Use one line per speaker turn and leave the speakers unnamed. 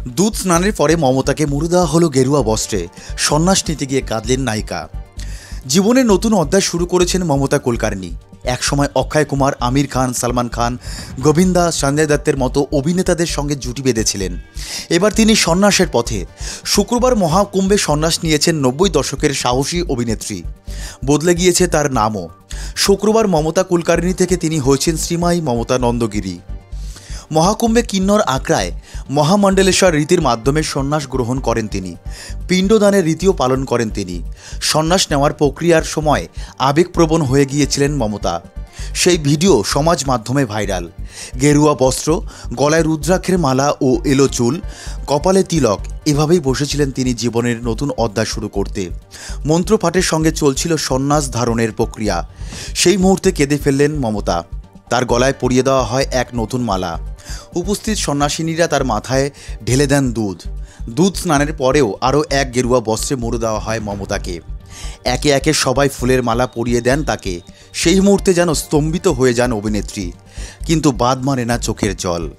দুধ স্নানের পরে মমতাকে মুড়ে দেওয়া হলো গেরুয়া বস্ত্রে। সন্ন্যাস নিতে গিয়ে কাঁদলেন নায়িকা। জীবনের নতুন অধ্যায় শুরু করেছেন মমতা কুলকার্নি। একসময় অক্ষয় কুমার, আমির খান, সালমান খান, গোবিন্দা, সঞ্জয় দত্তের মতো অভিনেতাদের সঙ্গে জুটি বেঁধেছিলেন। এবার তিনি সন্ন্যাসের পথে। শুক্রবার মহাকুম্ভে সন্ন্যাস নিয়েছেন 90 দশকের সাহসী অভিনেত্রী। বদলে গিয়েছে তার নামও। শুক্রবার মমতা কুলকার্নি থেকে তিনি হয়েছেন শ্রীমাই মমতা নন্দগিরি। মহাকুম্ভে কিন্নর আখড়ায় মহামণ্ডলেশ্বর রীতির মাধ্যমে সন্ন্যাস গ্রহণ করেন তিনি। পিণ্ডদানের রীতিও পালন করেন তিনি। সন্ন্যাস নেওয়ার প্রক্রিয়ার সময় আবেগপ্রবণ হয়ে গিয়েছিলেন মমতা। সেই ভিডিও সমাজ মাধ্যমে ভাইরাল। গেরুয়া বস্ত্র, গলায় রুদ্রাক্ষের মালা ও এলো চুল, কপালে তিলক, এভাবেই বসেছিলেন তিনি জীবনের নতুন অধ্যায় শুরু করতে। মন্ত্রপাঠের সঙ্গে চলছিল সন্ন্যাস ধারণের প্রক্রিয়া। সেই মুহূর্তে কেঁদে ফেললেন মমতা। তার গলায় পরিয়ে দেওয়া হয় এক নতুন মালা। উপস্থিত সন্ন্যাসিনীরা তার মাথায় ঢেলে দেন দুধ। দুধ স্নানের পরেও আরও এক গেরুয়া বস্ত্রে মুড়ে দেওয়া হয় মমতাকে। একে একে সবাই ফুলের মালা পরিয়ে দেন তাকে। সেই মুহূর্তে যেন স্তম্ভিত হয়ে যান অভিনেত্রী, কিন্তু বাদ মানে না চোখের জল।